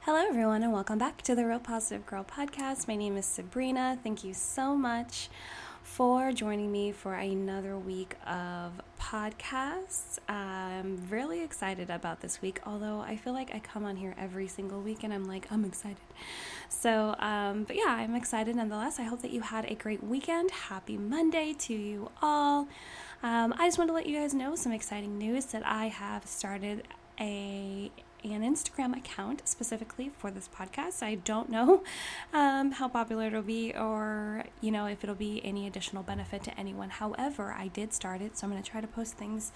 Hello, everyone, and welcome back to the Real Positive Girl podcast. My name is Sabrina. Thank you so much for joining me for another week of podcasts. I'm really excited about this week, although I feel like I come on here every single week and I'm excited. So, but yeah, I'm excited nonetheless. I hope that you had a great weekend. Happy Monday to you all. I just want to let you guys know some exciting news that I have started an Instagram account specifically for this podcast. I don't know how popular it'll be or, if it'll be any additional benefit to anyone. However, I did start it, so I'm going to try to post things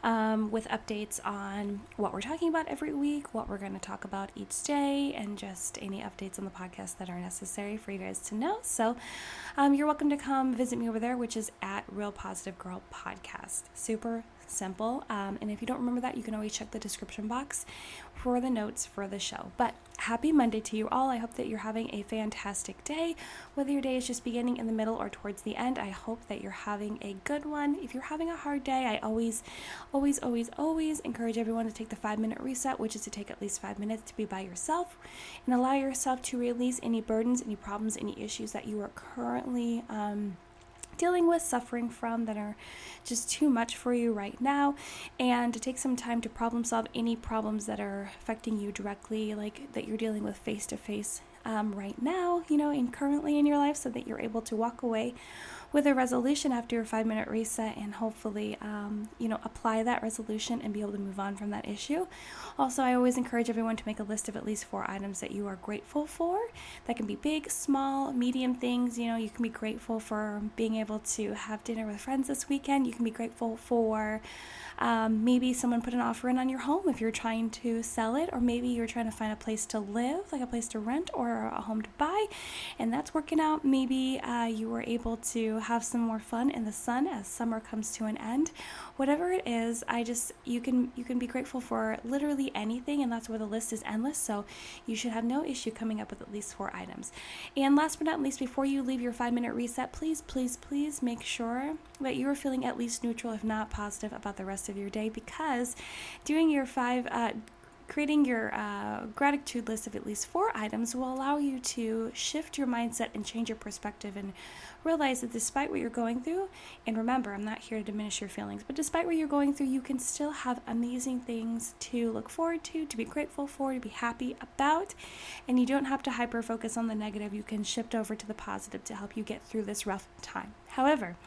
with updates on what we're talking about every week, what we're going to talk about each day, and just any updates on the podcast that are necessary for you guys to know. So you're welcome to come visit me over there, which is at RealPositiveGirl Podcast. Super simple. And if you don't remember that, you can always check the description box for the notes for the show. But happy Monday to you all. I hope that you're having a fantastic day. Whether your day is just beginning, in the middle, or towards the end, I hope that you're having a good one. If you're having a hard day, I always encourage everyone to take the 5-minute reset, which is to take at least 5 minutes to be by yourself and allow yourself to release any burdens, any problems, any issues that you are currently dealing with, suffering from, that are just too much for you right now, and to take some time to problem solve any problems that are affecting you directly, like that you're dealing with face to face right now, and currently in your life, so that you're able to walk away with a resolution after your 5-minute reset and hopefully, apply that resolution and be able to move on from that issue. Also, I always encourage everyone to make a list of at least 4 items that you are grateful for. That can be big, small, medium things. You can be grateful for being able to have dinner with friends this weekend. You can be grateful for maybe someone put an offer in on your home if you're trying to sell it, or maybe you're trying to find a place to live, like a place to rent or a home to buy, and that's working out. Maybe you were able to have some more fun in the sun as summer comes to an end. Whatever it is, you can be grateful for literally anything, and that's where the list is endless. So you should have no issue coming up with at least 4 items. And last but not least, before you leave your 5-minute reset, please make sure that you are feeling at least neutral, if not positive, about the rest of your day, because doing your creating your gratitude list of at least 4 items will allow you to shift your mindset and change your perspective and realize that despite what you're going through, and remember, I'm not here to diminish your feelings, but despite what you're going through, you can still have amazing things to look forward to be grateful for, to be happy about, and you don't have to hyper focus on the negative. You can shift over to the positive to help you get through this rough time. However,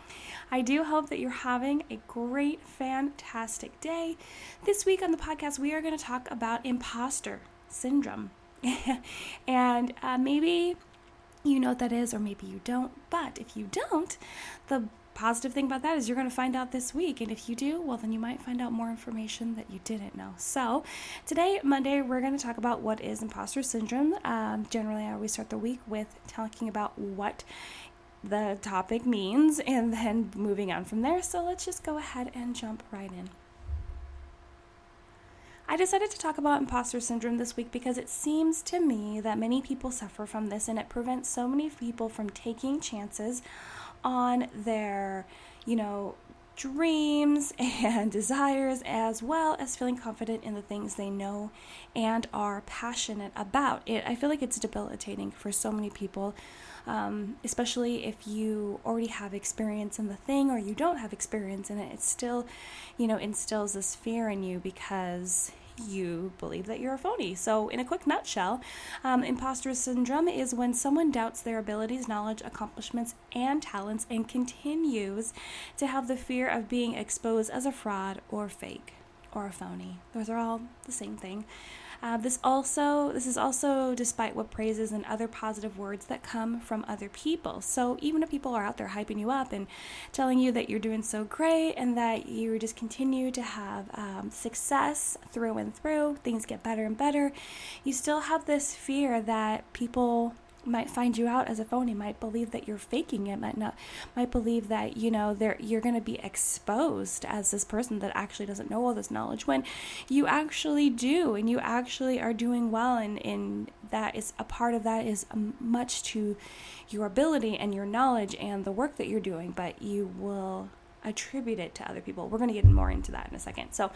I do hope that you're having a great, fantastic day. This week on the podcast, we are going to talk about imposter syndrome. And maybe you know what that is, or maybe you don't. But if you don't, the positive thing about that is you're going to find out this week. And if you do, well, then you might find out more information that you didn't know. So today, Monday, we're going to talk about what is imposter syndrome. Generally, I always start the week with talking about what the topic means and then moving on from there. So let's just go ahead and jump right in. I decided to talk about imposter syndrome this week because it seems to me that many people suffer from this, and it prevents so many people from taking chances on their, dreams and desires, as well as feeling confident in the things they know and are passionate about. I feel like it's debilitating for so many people, especially if you already have experience in the thing or you don't have experience in it. It still, instills this fear in you because you believe that you're a phony. So in a quick nutshell, imposter syndrome is when someone doubts their abilities, knowledge, accomplishments, and talents, and continues to have the fear of being exposed as a fraud or fake or a phony. Those are all the same thing. This is also despite what praises and other positive words that come from other people. So even if people are out there hyping you up and telling you that you're doing so great and that you just continue to have success through and through, things get better and better, you still have this fear that people might find you out as a phony, might believe that you're faking it, might believe that, you're going to be exposed as this person that actually doesn't know all this knowledge, when you actually do, and you actually are doing well, and that is a part of that is much to your ability and your knowledge and the work that you're doing, but you will attribute it to other people. We're going to get more into that in a second. So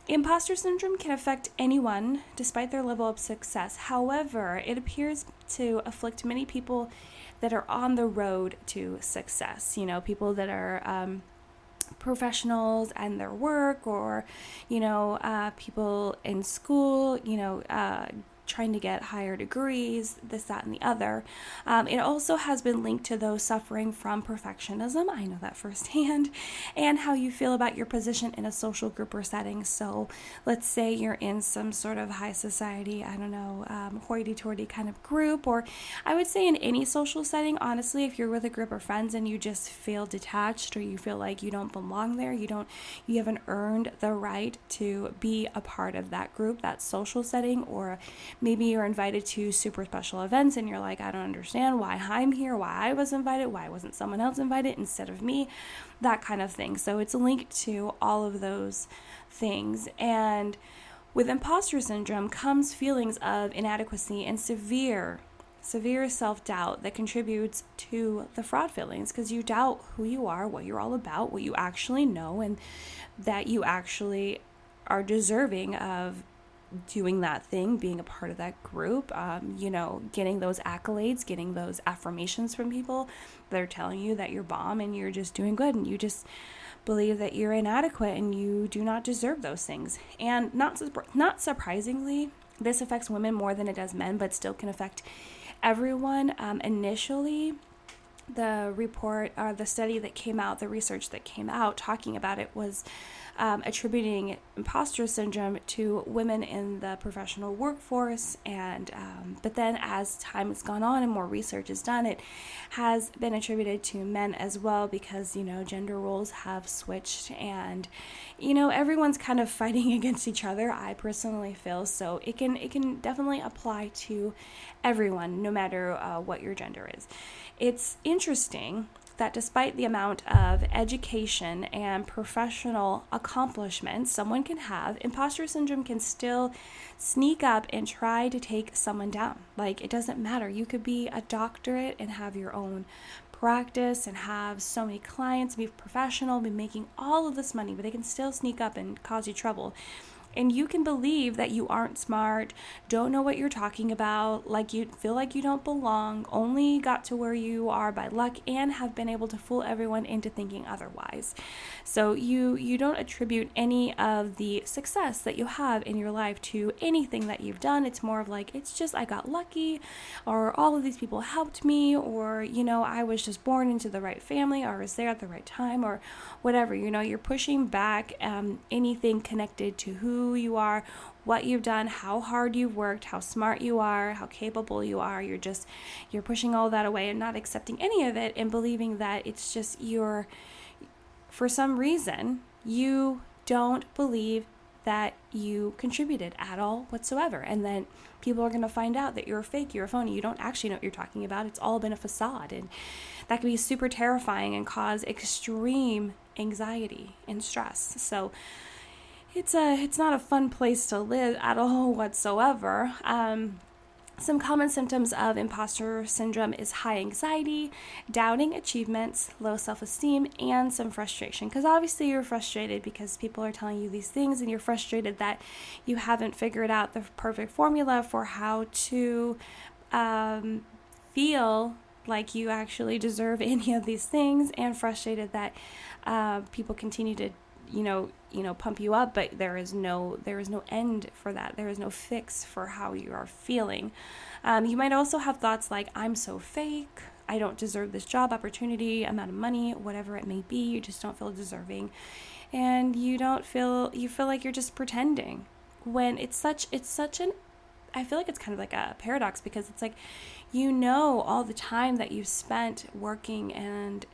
Imposter syndrome can affect anyone despite their level of success. However, it appears to afflict many people that are on the road to success. People that are professionals and their work, or people in school, trying to get higher degrees, this, that, and the other. It also has been linked to those suffering from perfectionism. I know that firsthand. And how you feel about your position in a social group or setting. So let's say you're in some sort of high society, hoity-toity kind of group, or I would say in any social setting, honestly, if you're with a group of friends and you just feel detached, or you feel like you don't belong there, you haven't earned the right to be a part of that group, that social setting, or maybe you're invited to super special events and you're like, I don't understand why I'm here, why I was invited, why wasn't someone else invited instead of me, that kind of thing. So it's linked to all of those things. And with imposter syndrome comes feelings of inadequacy and severe self-doubt that contributes to the fraud feelings, because you doubt who you are, what you're all about, what you actually know, and that you actually are deserving of doing that thing, being a part of that group, getting those accolades, getting those affirmations from people that are telling you that you're bomb and you're just doing good, and you just believe that you're inadequate and you do not deserve those things. And not surprisingly, this affects women more than it does men, but still can affect everyone. Initially, the report or the study that came out, the research that came out talking about it was attributing imposter syndrome to women in the professional workforce, and but then as time has gone on and more research is done, it has been attributed to men as well, because gender roles have switched, and everyone's kind of fighting against each other, I personally feel. So it can definitely apply to everyone, no matter what your gender is. It's interesting that despite the amount of education and professional accomplishments someone can have, imposter syndrome can still sneak up and try to take someone down. Like, it doesn't matter. You could be a doctorate and have your own practice and have so many clients, be professional, be making all of this money, but they can still sneak up and cause you trouble. And you can believe that you aren't smart, don't know what you're talking about, like you feel like you don't belong, only got to where you are by luck, and have been able to fool everyone into thinking otherwise. So you don't attribute any of the success that you have in your life to anything that you've done. It's more of like, it's just I got lucky, or all of these people helped me, or I was just born into the right family, or was there at the right time, or whatever. You're pushing back anything connected to who you are, what you've done, how hard you've worked, how smart you are, how capable you are. You're pushing all that away and not accepting any of it, and believing that it's just for some reason you don't believe that you contributed at all whatsoever, and then people are going to find out that you're a fake, you're a phony, you don't actually know what you're talking about, it's all been a facade. And that can be super terrifying and cause extreme anxiety and stress. So it's not a fun place to live at all whatsoever. Some common symptoms of imposter syndrome is high anxiety, doubting achievements, low self-esteem, and some frustration. Because obviously you're frustrated because people are telling you these things, and you're frustrated that you haven't figured out the perfect formula for how to feel like you actually deserve any of these things, and frustrated that people continue to pump you up, but there is no end for that. There is no fix for how you are feeling. You might also have thoughts like, I'm so fake, I don't deserve this job opportunity, amount of money, whatever it may be. You just don't feel deserving, and you feel like you're just pretending, when it's such an, I feel like it's kind of like a paradox, because it's like, all the time that you've spent working and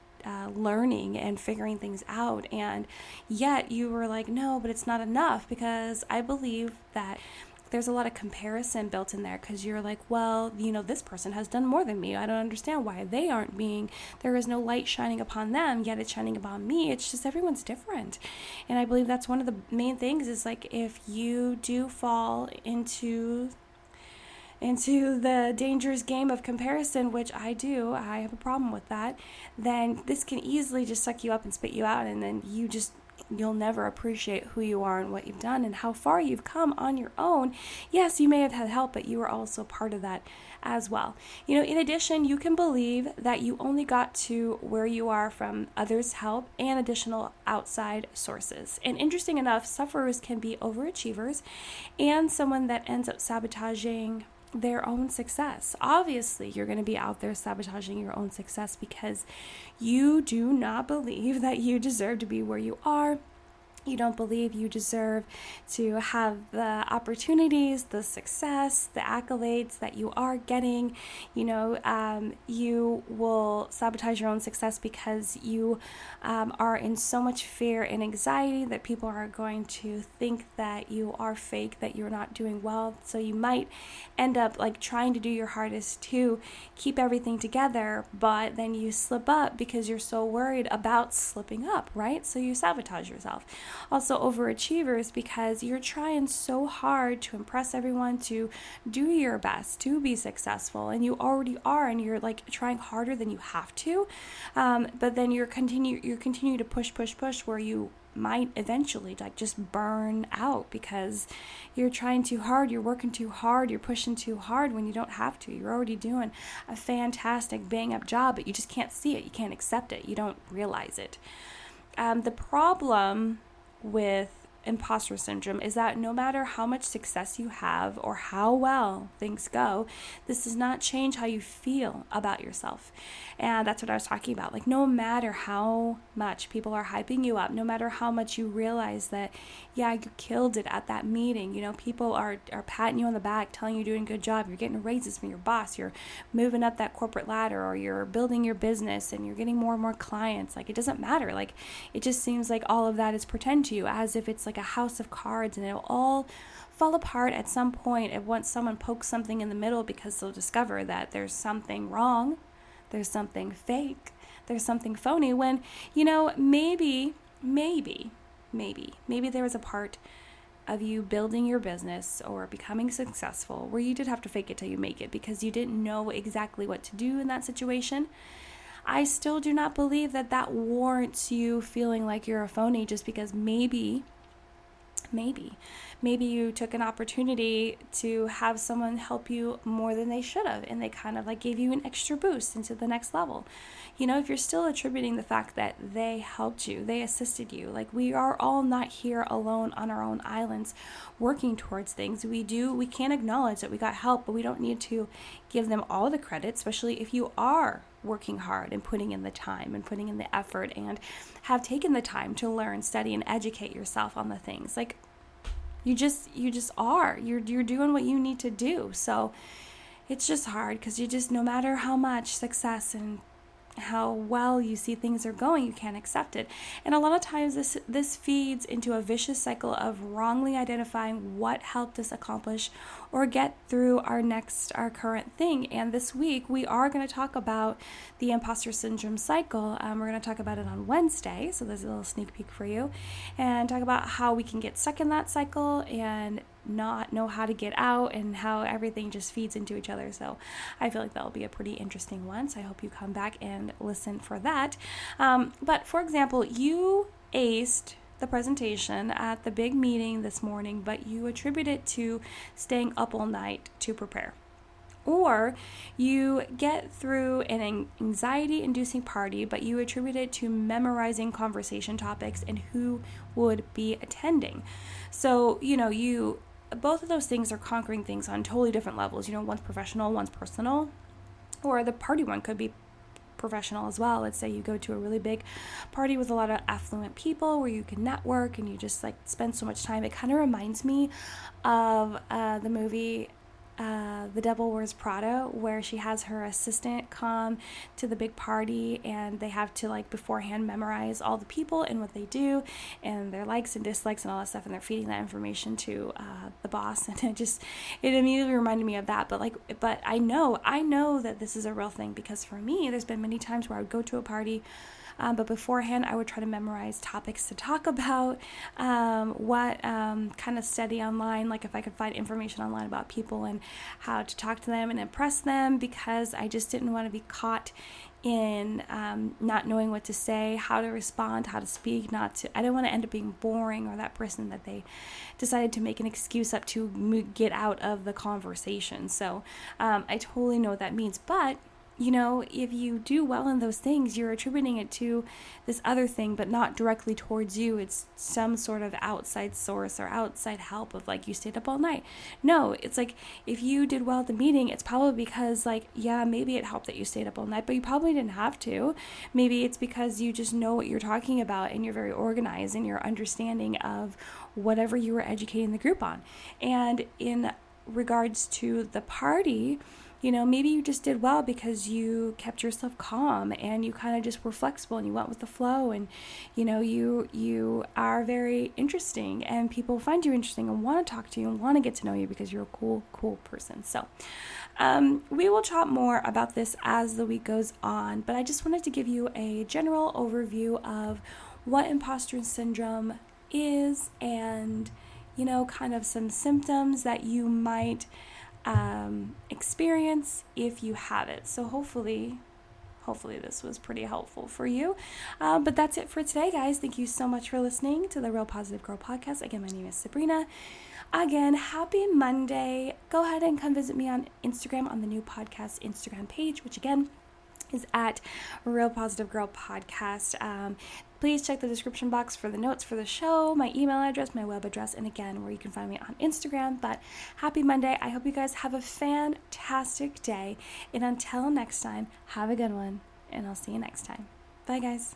learning and figuring things out, and yet you were like, no, but it's not enough, because I believe that there's a lot of comparison built in there, because you're like, well, this person has done more than me. I don't understand why they aren't there is no light shining upon them, yet it's shining upon me. It's just everyone's different. And I believe that's one of the main things, is like, if you do fall into the dangerous game of comparison, which I have a problem with that, then this can easily just suck you up and spit you out, and then you just you'll never appreciate who you are and what you've done and how far you've come on your own. Yes, you may have had help, but you were also part of that as well. In addition, you can believe that you only got to where you are from others' help and additional outside sources. And interesting enough, sufferers can be overachievers and someone that ends up sabotaging their own success. Obviously, you're going to be out there sabotaging your own success because you do not believe that you deserve to be where you are. You don't believe you deserve to have the opportunities, the success, the accolades that you are getting. You will sabotage your own success because you are in so much fear and anxiety that people are going to think that you are fake, that you're not doing well. So you might end up trying to do your hardest to keep everything together, but then you slip up because you're so worried about slipping up, right? So you sabotage yourself. Also overachievers because you're trying so hard to impress everyone, to do your best, to be successful, and you already are, and you're trying harder than you have to, but then you continue to push where you might eventually just burn out because you're trying too hard, you're working too hard, you're pushing too hard when you don't have to. You're already doing a fantastic bang up job, but you just can't see it, you can't accept it, you don't realize it. The problem with imposter syndrome is that no matter how much success you have or how well things go, this does not change how you feel about yourself. And that's what I was talking about. No matter how much people are hyping you up, no matter how much you realize that, yeah, you killed it at that meeting, people are patting you on the back, telling you you're doing a good job, you're getting raises from your boss, you're moving up that corporate ladder, or you're building your business and you're getting more and more clients. It doesn't matter. It just seems like all of that is pretend to you, as if it's a house of cards and it'll all fall apart at some point and once someone pokes something in the middle, because they'll discover that there's something wrong, there's something fake, there's something phony, when maybe there was a part of you building your business or becoming successful where you did have to fake it till you make it because you didn't know exactly what to do in that situation. I still do not believe that warrants you feeling like you're a phony just because maybe you took an opportunity to have someone help you more than they should have, and they kind of gave you an extra boost into the next level. If you're still attributing the fact that they helped you, they assisted you, we are all not here alone on our own islands working towards things. We can acknowledge that we got help, but we don't need to give them all the credit, especially if you are working hard and putting in the time and putting in the effort and have taken the time to learn, study, and educate yourself on the things. You just are. You're doing what you need to do. So it's just hard because no matter how much success and how well you see things are going, you can't accept it. And a lot of times this feeds into a vicious cycle of wrongly identifying what helped us accomplish or get through our current thing. And this week we are going to talk about the imposter syndrome cycle. We're going to talk about it on Wednesday, so there's a little sneak peek for you, and talk about how we can get stuck in that cycle and not know how to get out, and how everything just feeds into each other. So I feel like that'll be a pretty interesting one, so I hope you come back and listen for that. But for example, you aced the presentation at the big meeting this morning, but you attribute it to staying up all night to prepare. Or you get through an anxiety-inducing party, but you attribute it to memorizing conversation topics and who would be attending. So, both of those things are conquering things on totally different levels. One's professional, one's personal, or the party one could be professional as well. Let's say you go to a really big party with a lot of affluent people where you can network and you just spend so much time. It kind of reminds me of the movie The Devil Wears Prada, where she has her assistant come to the big party and they have to beforehand memorize all the people and what they do and their likes and dislikes and all that stuff, and they're feeding that information to the boss, and it immediately reminded me of that. But I know that this is a real thing, because for me there's been many times where I would go to a party But beforehand, I would try to memorize topics to talk about, what kind of study online, like if I could find information online about people and how to talk to them and impress them, because I just didn't want to be caught in not knowing what to say, how to respond, how to speak, I didn't want to end up being boring or that person that they decided to make an excuse up to get out of the conversation. So I totally know what that means. But if you do well in those things, you're attributing it to this other thing, but not directly towards you. It's some sort of outside source or outside help of like you stayed up all night. No, it's like if you did well at the meeting, it's probably because maybe it helped that you stayed up all night, but you probably didn't have to. Maybe it's because you just know what you're talking about and you're very organized in your understanding of whatever you were educating the group on. And in regards to the party, maybe you just did well because you kept yourself calm and you kind of just were flexible and you went with the flow, and you are very interesting and people find you interesting and want to talk to you and want to get to know you because you're a cool person. So we will chat more about this as the week goes on, but I just wanted to give you a general overview of what imposter syndrome is and kind of some symptoms that you might experience if you have it. So hopefully this was pretty helpful for you. But that's it for today, guys. Thank you so much for listening to the Real Positive Girl podcast. Again, my name is Sabrina. Again, happy Monday. Go ahead and come visit me on Instagram on the new podcast Instagram page, which again is at Real Positive Girl Podcast. Please check the description box for the notes for the show, my email address, my web address, and again, where you can find me on Instagram. But happy Monday. I hope you guys have a fantastic day. And until next time, have a good one. And I'll see you next time. Bye, guys.